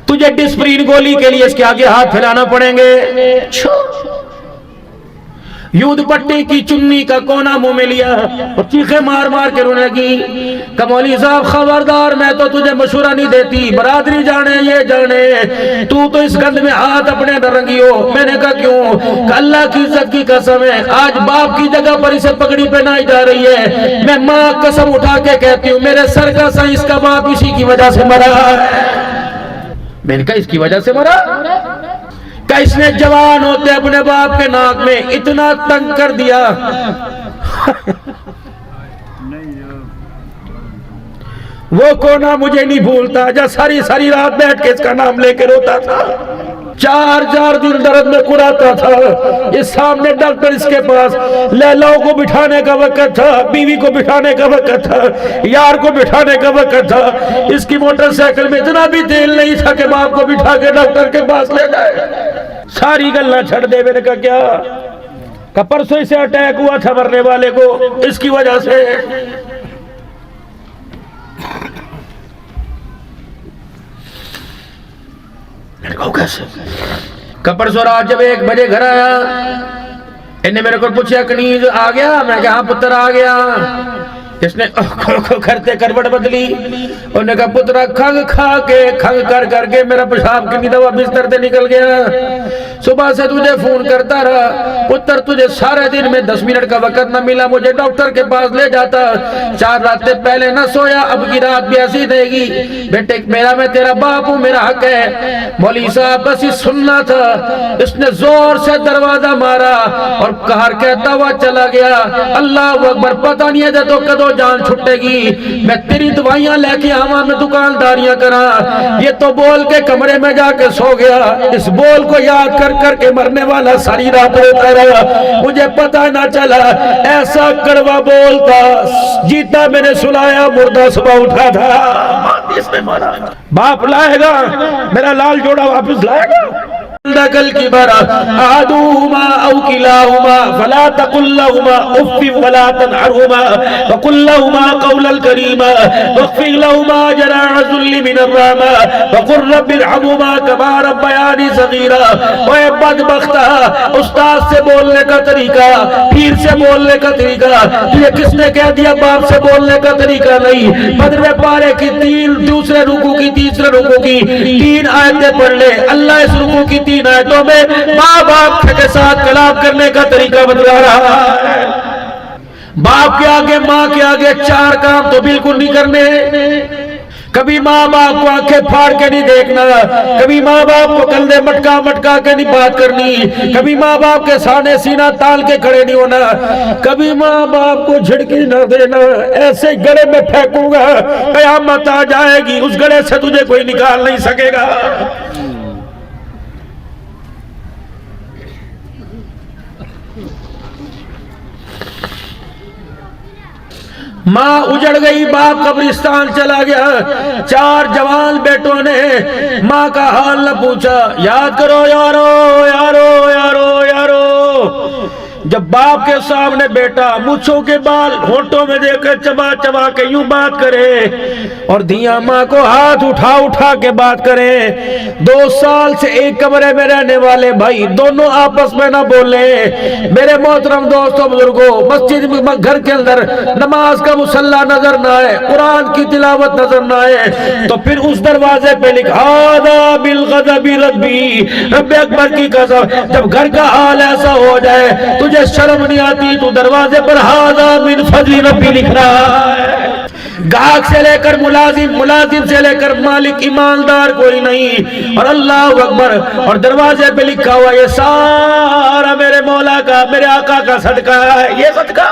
تجھے ڈسپرین گولی کے لیے اس کے آگے ہاتھ پھیلانا پڑیں گے. یود پٹی کی چنی کا کونا منہ میں لیا اور چیخیں مار مار کے رونے لگی کہ مولوی صاحب خبردار، میں تو تجھے مشورہ نہیں دیتی، برادری جانے یہ جانے، تو اس گند میں ہاتھ اپنے نہ رنگیو. میں نے کہا کیوں؟ کہ اللہ کی عزت کی قسم ہے، آج باپ کی جگہ پر اسے پگڑی پہنائی جا رہی ہے. میں ماں قسم اٹھا کے کہتی ہوں میرے سر کا سائیں اس کا باپ اسی کی وجہ سے مرا ہے. میں نے کہا اس کی وجہ سے مرا؟ کہ اس نے جوان ہوتے اپنے باپ کے ناک میں اتنا تنگ کر دیا. وہ کونا مجھے نہیں بھولتا جب ساری رات بیٹھ کے اس کا نام لے کے روتا تھا، 4 دن درد میں کراتا تھا. یہ سامنے ڈاکٹر اس کے پاس، لیلاؤ کو بٹھانے کا وقت تھا، بیوی کو بٹھانے کا وقت تھا، یار کو بٹھانے کا وقت تھا. اس کی موٹر سائیکل میں اتنا بھی تیل نہیں تھا کہ باپ کو بٹھا کے ڈاکٹر کے پاس لے جائے. ساری گلنا چھڑ دے. میں نے کہا کیا؟ کہ پرسوں سے اٹیک ہوا تھا مرنے والے کو، اس کی وجہ سے. کیسے؟ کپڑ سو رات جب 1 بجے گھر آیا، انہیں میرے کو پوچھا کنیز آ گیا؟ میں کہا ہاں پتر آ گیا. اس نے کرتے کروٹ بدلی. انہوں نے کہا پترا کھنگ کھا کے کھنگ کر کے میرا پیشاب کی دوا بستر سے نکل گیا. صبح سے تجھے فون کرتا رہا پتر، تجھے سارے دن میں 10 منٹ کا وقت نہ ملا، مجھے ڈاکٹر کے پاس لے جاتا. 4 راتیں پہلے نہ سویا، اب کی رات بھی ایسی دے گی. بیٹے میرا میں تیرا باپ ہوں، میرا حق ہے. مولوی صاحب بس ہی سننا تھا. اس نے زور سے دروازہ مارا اور کہر کہتا ہوا چلا گیا. اللہ اکبر. پتہ نہیں ہے تو کدو جان چھٹے گی. میں تیری دوائیاں لے کے آواں، میں دکانداریاں کراں. یہ تو بول کے کمرے میں جا کے سو گیا. اس بول کو یاد کر کے مرنے والا ساری رات روتا رہا. مجھے پتہ نہ چلا ایسا کڑوا بولتا. جیتا میں نے سلایا، مردہ صبح اٹھا تھا. باپ لائے گا، میرا لال جوڑا واپس لائے گا. دکل کی برا احدهما او كلاهما فلا تقل لهما اف ولا تنهرهما وقل لهما قولا كريما واخفض لهما جناح الذل من الرحمة وقل رب ارحمهما كما ربياني صغيرا. اے بدبختا، استاد سے بولنے کا طریقہ، پیر سے بولنے کا طریقہ تجھے کس نے کہہ دیا باپ سے بولنے کا طریقہ نہیں؟ 15 پارے کی 3 دوسرے رکوع کی تیسرے رکوع کی 3 آیتیں پڑھ لے. اللہ اس رکوع کی 3 آیتوں میں ماں باپ کے ساتھ کلام کرنے کا طریقہ بتلا رہا ہے. باپ کے آگے ماں کے آگے 4 کام تو بالکل نہیں کرنے. کبھی ماں باپ کو آنکھیں پھاڑ کے نہیں دیکھنا، کبھی ماں باپ کو کندھے مٹکا کے نہیں بات کرنی، کبھی ماں باپ کے سامنے سینہ تال کے کھڑے نہیں ہونا، کبھی ماں باپ کو جھڑکی نہ دینا. ایسے گڑے میں پھینکوں گا قیامت آ جائے گی، اس گڑے سے تجھے کوئی نکال نہیں سکے گا. ماں اجڑ گئی، باپ قبرستان چلا گیا. 4 جوان بیٹوں نے ماں کا حال نہ پوچھا. یاد کرو یارو یارو یارو یارو، جب باپ کے سامنے بیٹا مچھوں کے بال ہونٹوں میں دے کر چبا کے یوں بات کرے اور دھیاں ماں کو ہاتھ اٹھا کے بات کرے. 2 سال سے ایک کمرے میں رہنے والے بھائی دونوں آپس میں نہ بولے. میرے محترم دوستوں بزرگوں، مسجد گھر کے اندر نماز کا مصلی نظر نہ آئے، قرآن کی تلاوت نظر نہ آئے تو پھر اس دروازے پہ لکھا بالغضب ربی، رب اکبر کی قسم. جب گھر کا حال ایسا ہو جائے تجھے شرم نہیں آتی تو دروازے پر ھذا من فضل ربی لکھ رہا ہے. گاہک سے لے کر ملازم سے لے کر مالک، ایماندار کوئی نہیں. اور اللہ اکبر، اور دروازے پہ لکھا ہوا یہ سارا میرے مولا کا، میرے آقا کا صدقہ ہے. یہ صدقہ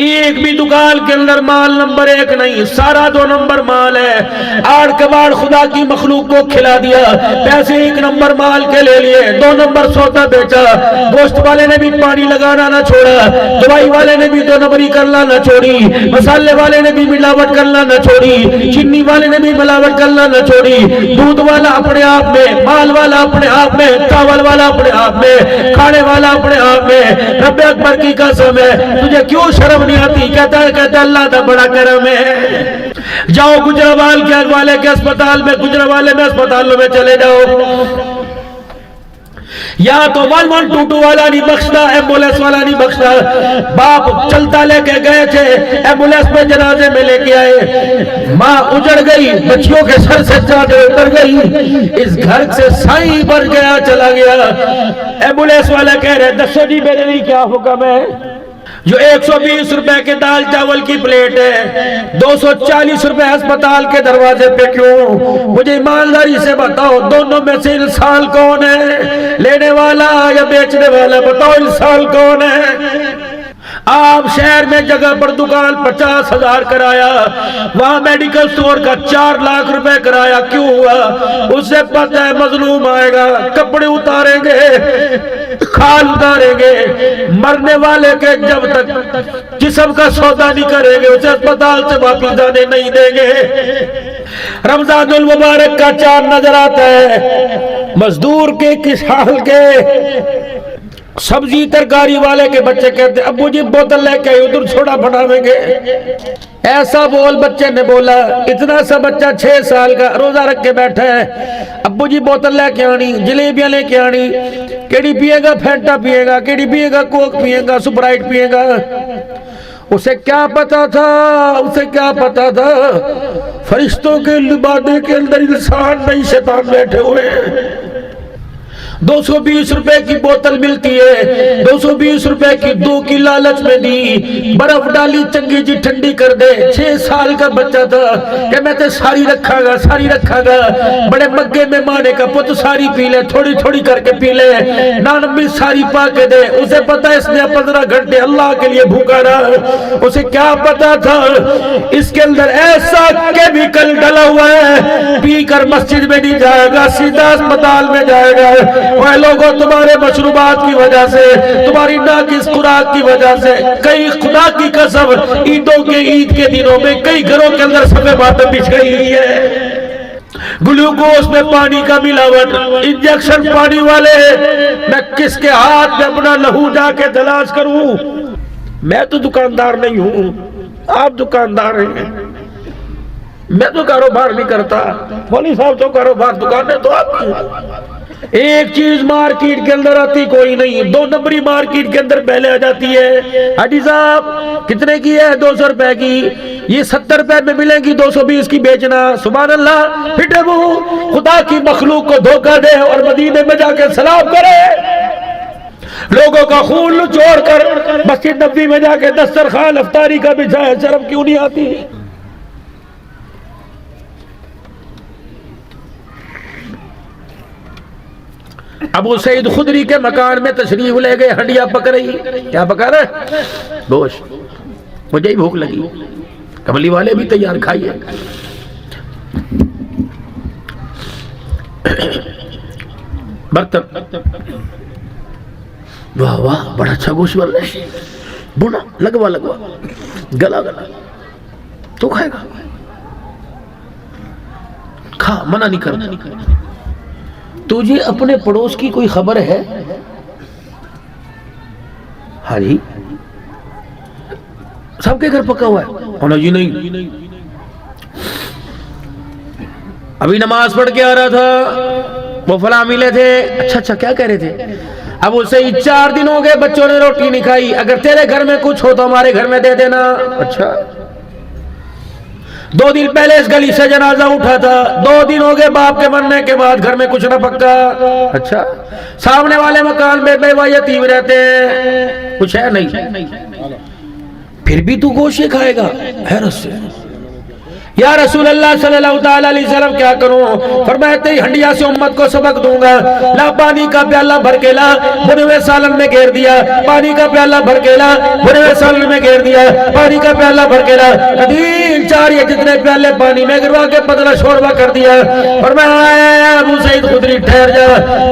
ایک بھی دکان کے اندر مال نمبر 1 نہیں، سارا 2 نمبر مال ہے. آڑ کباڑ خدا کی مخلوق کو کھلا دیا، پیسے 1 نمبر مال کے لے لیے، 2 نمبر سودا بیچا. گوشت والے نے بھی پانی لگانا نہ چھوڑا، دوائی والے نے بھی 2 نمبری کرنا نہ چھوڑی، مسالے والے نے بھی ملاوٹ کرنا نہ چھوڑی، چینی والے نے بھی ملاوٹ کرنا نہ چھوڑی. دودھ والا اپنے آپ میں، مال والا اپنے آپ میں، چاول والا اپنے آپ میں، کھانے والا اپنے آپ میں. رب اکبر کی قسم ہے، تجھے کیوں شرم شرم نہیں آتی. کہتا ہے اللہ کا بڑا کرم ہے. جاؤ گجرانوال کے اسپتال میں, گجرانوالے میں اسپتالوں میں چلے جاؤ. یا تو 1122 والا نہیں بخشتا, ایمبولینس والا نہیں بخشتا. باپ چلتا لے کے گئے تھے, ایمبولینس میں جنازے میں لے کے آئے, ماں اجڑ گئی, بچیوں کے سر سے چادر اتر گئی, اس گھر سے سائی بھر گیا, چلا گیا. ایمبولینس والا کہہ رہے دسو جی میرے لیے کیا حکم ہے؟ جو 120 روپے کے دال چاول کی پلیٹ ہے 240 روپے اسپتال کے دروازے پہ کیوں؟ مجھے ایمانداری سے بتاؤ دونوں میں سے انسان کون ہے؟ لینے والا یا بیچنے والا؟ بتاؤ انسان کون ہے؟ آپ شہر میں جگہ پر دکان 50,000 کرایا, وہاں میڈیکل سٹور کا 4 لاکھ روپے کرایا, کیوں ہوا؟ اس سے پتہ ہے مظلوم آئے گا, کپڑے اتاریں گے, کھال اتاریں گے, مرنے والے کے جب تک جسم کا سودا نہیں کریں گے اسے اسپتال سے واپس جانے نہیں دیں گے. رمضان المبارک کا چاند نظر آتا ہے, مزدور کے, کسان کے, سبزی ترکاری والے کے بچے کہتے ابو جی بوتل لے کے ادھر چھوڑا بناویں گے. ایسا بول بچے نے بولا. اتنا سا بچہ 6 سال کا روزہ رکھ کے بیٹھا ہے, ابو جی بوتل لے کے آنی, جلیبیاں لے کے آنی, کیڑی پیے گا؟ فینٹا پیے گا. کیڑی پیے گا؟ کوک پیے گا, سپرائٹ پیے گا. اسے کیا پتا تھا, اسے کیا پتا تھا فرشتوں کے لبادے کے اندر انسان نہیں شیطان بیٹھے ہوئے ہیں. 220 روپے کی بوتل ملتی ہے, 220 روپے کی 2 کی لالچ میں دی, برف ڈالی چنگی جی ٹھنڈی کر دے. 6 سال کا بچہ تھا کہ میں تے ساری رکھا گا, ساری رکھا گا. بڑے مگے میں مانے کا پت ساری پی لے, تھوڑی تھوڑی کر کے پی لے, نانمی ساری پا کے دے. اسے پتا اس نے 15 گھنٹے اللہ کے لیے بھوکا رہا. اسے کیا پتا تھا اس کے اندر ایسا کیمیکل ڈلا ہوا ہے, پی کر مسجد میں نہیں جائے گا, سیدھا اسپتال میں جائے گا. وہ لوگوں تمہارے مشروبات کی وجہ سے, تمہاری ناقص خوراک کی وجہ سے, کئی خدا کی قسم عیدوں کے عید کے دنوں میں کئی گھروں کے اندر سفید باتیں بچھ گئی ہے. گلوکوز میں پانی کا ملاوٹ, انجیکشن پانی والے. میں کس کے ہاتھ میں اپنا لہو جا کے تلاش کروں؟ میں تو دکاندار نہیں ہوں, آپ دکاندار ہیں. میں تو کاروبار نہیں کرتا, مولوی صاحب تو کاروبار, دکانیں تو آپ کی. ایک چیز مارکیٹ کے اندر آتی کوئی نہیں, 2 نمبری مارکیٹ کے اندر پہلے آ جاتی ہے. حاجی صاحب کتنے کی ہے؟ 200 روپے کی. یہ 70 روپے میں ملے گی, 220 کی بیچنا. سبحان اللہ, پھٹے منہ خدا کی مخلوق کو دھوکہ دے اور مدینے میں جا کے سلام کرے, لوگوں کا خون نچوڑ کر مسجد نبوی میں جا کے دسترخوان افطاری کا بچھائے. شرم کیوں نہیں آتی؟ ابو سعید خدری کے مکان میں تشریف لے گئے, ہنڈیا پک رہی. کیا پکا رہا؟ گوشت. مجھے ہی بھوک لگی, کملی والے بھی تیار کھائیے. برتن, واہ واہ بڑا اچھا گوشت بن رہا ہے, بنا لگوا لگوا, گلا گلا. تو کھائے گا, کھا, منع نہیں کرنا. تجھے اپنے پڑوس کی کوئی خبر ہے؟ ہاں جی, سب کے گھر پکا ہوا ہے. جی نہیں, ابھی نماز پڑھ کے آ رہا تھا, وہ فلاں ملے تھے. اچھا کیا کہہ رہے تھے؟ اب اسے 4 دن ہو گئے بچوں نے روٹی نہیں کھائی, اگر تیرے گھر میں کچھ ہو تو ہمارے گھر میں دے دینا. اچھا, 2 دن پہلے اس گلی سے جنازہ اٹھا تھا, 2 دن ہو گئے باپ کے مرنے کے بعد گھر میں کچھ نہ پکا. اچھا, سامنے والے مکان میں بیوہ یتیم رہتے ہیں, کچھ ہے نہیں, پھر بھی تو گوشت کھائے گا؟ حیرت سے. یا رسول اللہ صلی اللہ تعالی علیہ وسلم کیا کروں؟ فرمایا تیری ہنڈیا سے امت کو سبق دوں گا. لا پانی کا پیالہ بھر کے لا, بھنے ہوئے سالن میں گھیر دیا. پانی کا پیالہ بھر کے لا, بھنے ہوئے سالن میں گھیر دیا. پانی کا پیالہ بھر کے لا, قدیم 4 یا جتنے پیالے پانی میں گروا کے پتلا شوربہ کر دیا. فرمایا ابو سعید خدری ٹھہر جا,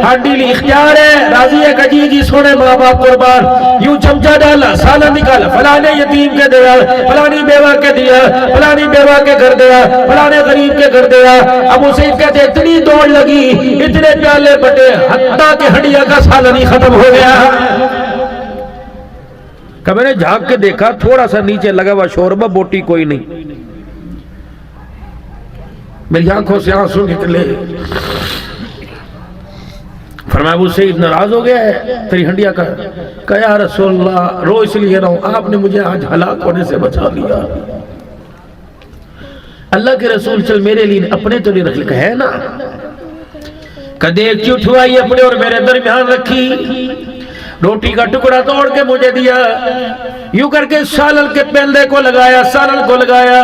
ہانڈی لی اختیار ہے, راضی ہے کہ جی سونے ماں باپ قربان. یوں چمچہ ڈالا, سالن نکالا, فلانے یتیم کے دیا, فلانی بیوہ کے دیا, فلانی بیوہ کے گھر دیا, فلانے غریب کے گھر دیا. ابو سعید کہتے اتنی دوڑ لگی, اتنے پیالے بٹے, حتیٰ کہ ہنڈیا کا سالن ہی ختم ہو گیا. کہ میں نے جھانک کے دیکھا تھوڑا سا نیچے لگا ہوا شوربہ، بوٹی کوئی نہیں. میری آنکھوں سے آنسو نکلے. فرمایا ابو سعید ناراض ہو گیا ہے تیری ہنڈیا کا؟ کہا یا رسول اللہ رو اس لیے رہا ہوں، آپ نے مجھے آج ہلاک ہونے سے بچا لیا. اللہ کے رسول چل میرے لیے اپنے تو نہیں رکھ لکھا ہے نا. کہ دیکھ اٹھوائی اپنے اور میرے درمیان رکھی، روٹی کا ٹکڑا توڑ کے مجھے دیا، یوں کر کے سالن کے پہلے کو لگایا، سالن کو لگایا،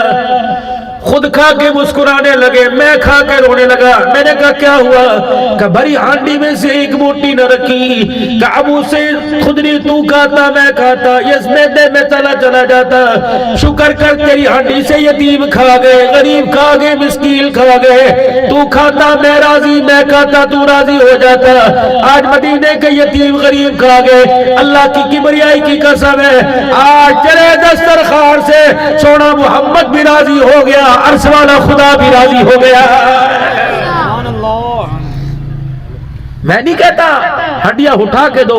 خود کھا کے مسکرانے لگے، میں کھا کے رونے لگا. میں نے کہا کیا ہوا؟ کہ بھری ہانڈی میں سے ایک موٹی نہ رکھی. کہ ابو سے خود نہیں تو کھاتا میں کھاتا، اس میدے میں چلا جاتا. شکر کر تیری ہانڈی سے یتیم کھا گئے، غریب کھا گئے، مسکین کھا گئے. تو کھاتا میں راضی، میں کھاتا تو راضی ہو جاتا. آج مدینے کے یتیم غریب کھا گئے. اللہ کی کبریائی کی قسم ہے، آج چلے دسترخوان سے سونا محمد بھی راضی ہو گیا، عرش والا خدا بھی راضی ہو گیا. میں نہیں کہتا ہڈیاں اٹھا کے دو،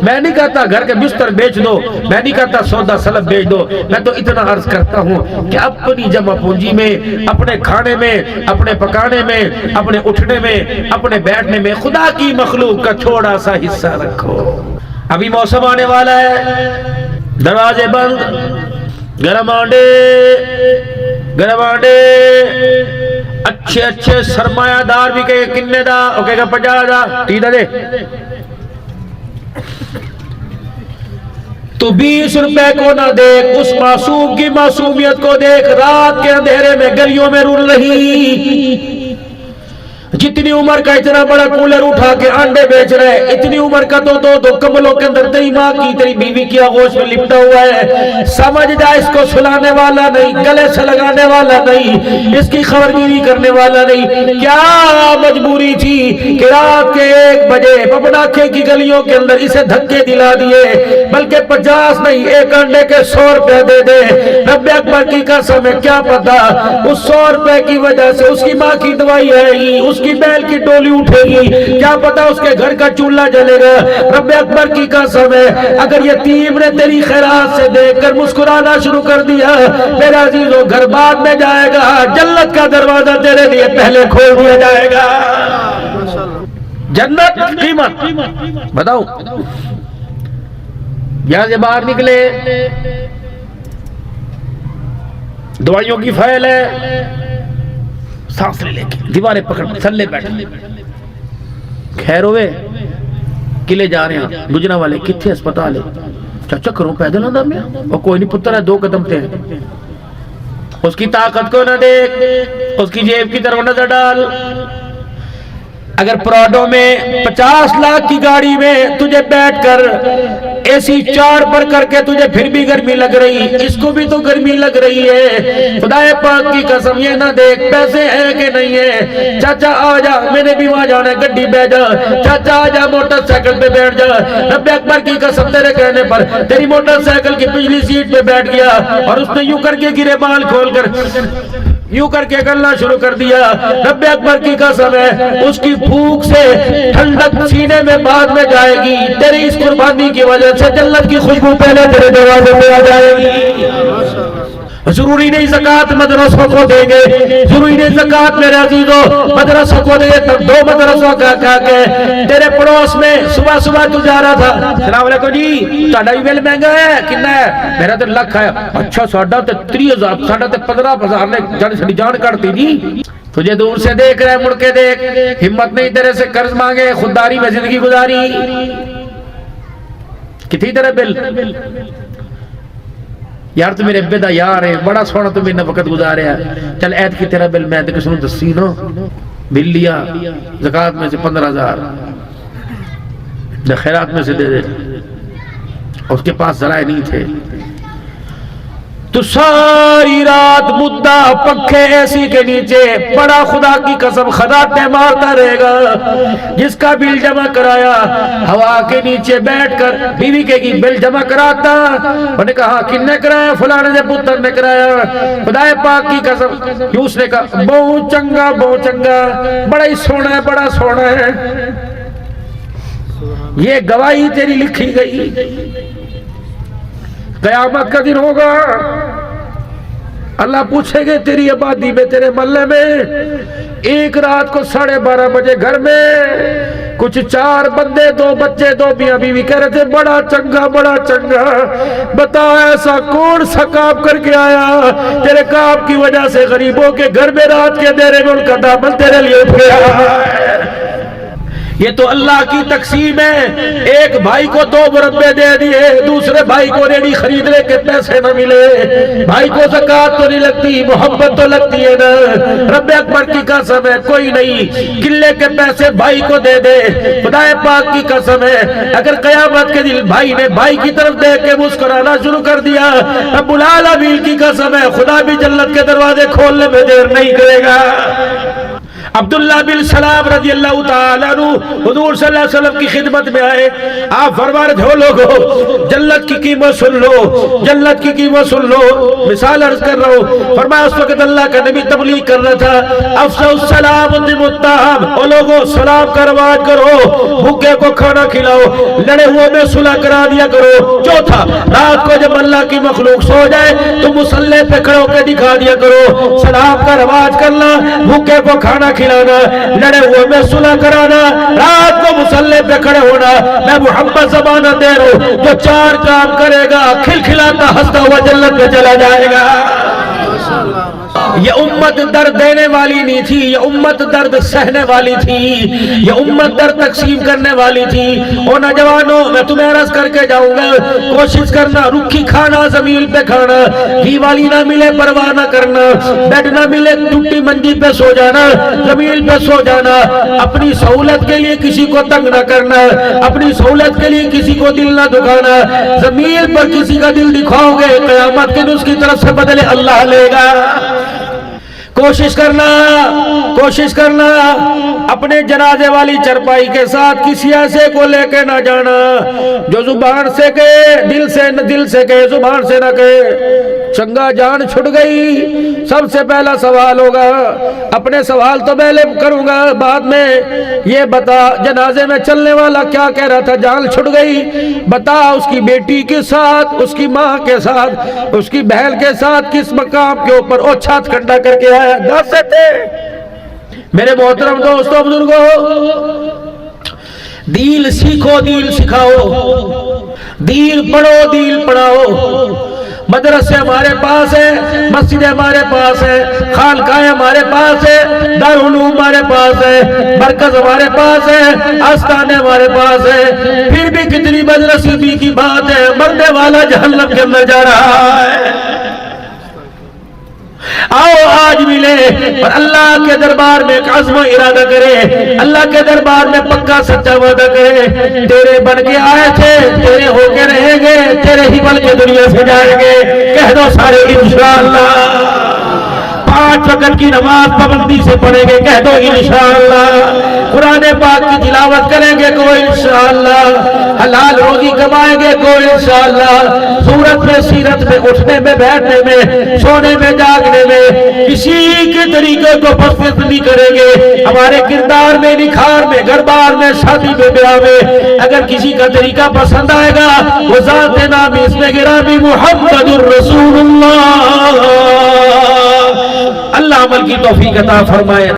میں نہیں کہتا گھر کے بستر بیچ دو، میں نہیں کہتا سودا سلب بیچ دو. میں تو اتنا عرض کرتا ہوں کہ اپنی جمع پونجی میں، اپنے کھانے میں، اپنے پکانے میں، اپنے اٹھنے میں، اپنے بیٹھنے میں خدا کی مخلوق کا تھوڑا سا حصہ رکھو. ابھی موسم آنے والا ہے، دروازے بند، گرم آنڈے، گرم آنڈے، اچھے اچھے سرمایہ دار بھی کہے کنے دا، وہ کہے گا 50,000 ٹھیک دے. تو 20 روپے کو نہ دیکھ، اس معصوم کی معصومیت کو دیکھ. رات کے اندھیرے میں گلیوں میں رول رہی، جتنی عمر کا اتنا بڑا کولر اٹھا کے انڈے بیچ رہے، اتنی عمر کا تو دو کملوں کے اندر تیری ماں کی، تیری بیوی کی آغوش میں لپٹا ہوا ہے. سمجھ جا اس کو سلانے والا نہیں، گلے سے لگانے والا نہیں، اس کی خبرگیری کرنے والا نہیں. کیا مجبوری تھی کہ رات کے 1 بجے پپناکھے کی گلیوں کے اندر اسے دھکے دلا دیے، بلکہ 50 نہیں، ایک انڈے کے 100 روپے دے دے. رب اکبر کی قسم ہے، کیا پتا اس 100 روپے کی وجہ سے اس کی ماں کی دوائی آئے گی، اس کی بیل کی ٹولی اٹھے گی، کیا پتا اس کے گھر کا چولہا جلے گا. رب اکبر کی قسم ہے، اگر یتیم نے تیری خیرات سے دیکھ کر مسکرانا شروع کر دیا، میرا عزیزو گھر بعد میں جائے گا، جنت کا دروازہ تیرے لیے پہلے کھول دیا جائے گا. جنت قیمت بتاؤ. یہاں سے باہر نکلے، دوائیوں کی فائل ہے، سانس لے کے دیواریں پکڑ تھلے بیٹھے. خیر ہوئے قلعے جا رہے ہیں، گجرا والے کتھے اسپتال ہے؟ چاچا کروں پیدل آدھا میں، اور کوئی نہیں پتر ہے 2 قدم تے. اس کی طاقت کو نہ دیکھ، اس کی جیب کی طرف نظر ڈال. اگر پراڈو میں 50 لاکھ کی گاڑی میں تجھے بیٹھ کر اے سی 4 پر کر کے تجھے پھر بھی گرمی لگ رہی، اس کو بھی تو گرمی لگ رہی ہے. خدا پاک کی قسم یہ نہ دیکھ پیسے ہیں کہ نہیں ہے. چاچا آ جا، میں نے بھی وہاں جانا ہے، گڈی بیٹھ جا. چاچا آ جا، موٹر سائیکل پہ بیٹھ جا. رب اکبر کی قسم تیرے کہنے پر تیری موٹر سائیکل کی پچھلی سیٹ پہ بیٹھ گیا، اور اس نے یوں کر کے گرے بال کھول کر یوں کر کے گلنا شروع کر دیا. رب اکبر کی قسم ہے، اس کی پھونک سے ٹھنڈک سینے میں بعد میں جائے گی. تیری اس قربانی کی وجہ سے جنت کی خوشبو پہلے تیرے دروازے پہ آ جائے گی. ضروری نہیں زکوٰۃ مدرسوں کو دیں گے، ضروری نہیں زکوٰۃ میرے عزیزوں مدرسوں کو دیں گے. تب 2 مدرسوں کا کہا کہ تیرے پڑوس میں صبح تو جا رہا تھا، السلام علیکم جی تہاڈا بھی بل مہنگا ہے، کتنا ہے؟ میرا تو لکھ ہے. اچھا ساڈا تے 30,000، ساڈا تے 15,000 نے ساڈی جان کاٹتی جی. تجھے دور سے دیکھ رہے، مڑ کے دیکھ. ہمت نہیں تیرے سے قرض مانگے، خودداری میں زندگی گزاری. کتنی تیرے بل؟ یار تو میرے ابے دا یار ہے، بڑا سونا تو میرے وقت گزاریا. چل عید کی تیرا بل میں تو کس نے دسی نا، بل لیا زکوٰۃ میں سے 15,000 خیرات میں سے دے دے. اس کے پاس ذرائع نہیں تھے. تو ساری رات مدہ پنکھے ایسی کے نیچے بڑا خدا کی قسم خراٹے مارتا رہے گا. جس کا بل جمع کرایا ہوا کے نیچے بیٹھ کر بیوی کے کی بل جمع کراتا. انہوں نے کہا کن نے کرایا؟ فلانے سے پتر نے کرایا. خدا پاک کی قسم کیوں؟ اس نے کہا بہت چنگا بڑا ہی سونا ہے، بڑا سونا ہے. یہ گواہی تیری لکھی گئی. قیامت کا دن ہوگا، اللہ پوچھیں گے تیری آبادی میں، تیرے محلے میں ایک رات کو 12:30 بجے گھر میں کچھ 4 بندے، 2 بچے، 2 میاں بیوی کہہ رہے تھے بڑا چنگا بڑا چنگا، بتا ایسا کون سا کام کر کے آیا تیرے کام کی وجہ سے غریبوں کے گھر میں رات کے اندھیرے میں ان کا دامن تیرے لیے اٹھ گیا۔ یہ تو اللہ کی تقسیم ہے، ایک بھائی کو 2 مربے دے دیے، دوسرے بھائی کو ریڑھی خریدنے کے پیسے نہ ملے، بھائی کو زکوٰۃ تو نہیں لگتی، محبت تو لگتی ہے نا، رب اکبر کی قسم ہے کوئی نہیں قلے کے پیسے بھائی کو دے دے، خدا پاک کی قسم ہے اگر قیامت کے دن بھائی نے بھائی کی طرف دیکھ کے مسکرانا شروع کر دیا، رب العالمین کی قسم ہے خدا بھی جنت کے دروازے کھولنے میں دیر نہیں کرے گا۔ عبداللہ بن سلام رضی اللہ تعالیٰ عنہ حضور صلی اللہ علیہ وسلم کی خدمت میں آئے، آپ فرما رہے تھے ہو لوگو جنت کی قیمت سن لو، جنت کی قیمت سن لو، مثال عرض کر رہا ہوں، فرمایا اس وقت اللہ کا نبی تبلیغ کر رہا تھا، افشوا السلام وادعموا الطعام، او لوگو سلام کا رواج کرو، بھوکے کو کھانا کھلاؤ، لڑے ہوئے میں صلح کرا دیا کرو، چوتھا رات کو جب اللہ کی مخلوق سو جائے تو مصلی پہ کھڑے ہو کے دکھا دیا کرو، سلام کا رواج کرنا، بھوکے کو کھانا کھلانا، لڑے ہوئے میں صلح کرانا، رات کو مصلی پہ کھڑے ہونا، میں محمد زمانہ دے رہا ہوں جو 4 کام کرے گا کھلکھلاتا ہنستا ہوا جنت میں چلا جائے گا۔ یہ امت درد دینے والی نہیں تھی، یہ امت درد سہنے والی تھی، یہ امت درد تقسیم کرنے والی تھی۔ اور نوجوانوں میں تمہیں عرض کر کے جاؤں گا، کوشش کرنا رکھی کھانا زمین پہ کھانا، گھی والی نہ ملے پرواہ نہ کرنا، بیڈ نہ ملے ٹوٹی منجی پہ سو جانا، زمین پہ سو جانا، اپنی سہولت کے لیے کسی کو تنگ نہ کرنا، اپنی سہولت کے لیے کسی کو دل نہ دکھانا، زمین پر کسی کا دل دکھاؤ گے قیامت کے دن اس کی طرف سے بدلے اللہ لے گا۔ کوشش کرنا اپنے جنازے والی چرپائی کے ساتھ کسی ایسے کو لے کے نہ جانا جو زبان سے کہے دل سے کہے زبان سے نہ کہے۔ چنگا جان چھٹ گئی، سب سے پہلا سوال ہوگا، اپنے سوال تو پہلے کروں گا بعد میں، یہ بتا جنازے میں چلنے والا کیا کہہ رہا تھا، جان چھٹ گئی، بتا اس کی بیٹی کے ساتھ، اس کی ماں کے ساتھ، اس کی بہن کے ساتھ کس مقام کے اوپر وہ چھات کھنڈا کر کے آیا، گھر سے تھے۔ میرے محترم دوستوں بزرگوں، دین سیکھو دین سکھاؤ، دین پڑھو دین پڑھاؤ، مدرسے ہمارے پاس ہے، مسجد ہمارے پاس ہے، خانقاہیں ہمارے پاس ہے، دارالعلوم ہمارے پاس ہے، مرکز ہمارے پاس ہے، آستانے ہمارے پاس ہے، پھر بھی کتنی بدنصیبی کی بات ہے مرنے والا جہنم کے اندر جا رہا ہے۔ آؤ آج ملے اور اللہ کے دربار میں ایک عزم و ارادہ کرے، اللہ کے دربار میں پکا سچا وعدہ کرے، تیرے بن کے آئے تھے، تیرے ہو کے رہیں گے، تیرے ہی بن کے دنیا سے جائیں گے، کہہ دو سارے انشاءاللہ۔ 5 وقت کی نماز پابندی سے پڑھیں گے، کہہ دو انشاءاللہ۔ قرآن پاک کی تلاوت کریں گے کوئی انشاءاللہ، حلال روزی کمائیں گے کوئی انشاءاللہ، صورت میں سیرت میں اٹھنے میں بیٹھنے میں سونے میں جاگنے میں کسی کے طریقے کو پسند نہیں کریں گے، ہمارے کردار میں نکھار میں گھر بار میں شادی میں بیاہ میں اگر کسی کا طریقہ پسند آئے گا وہ ذات نام اس میں گرامی محمد الرسول اللہ، اللہ عمل کی توفیق عطا فرمائے۔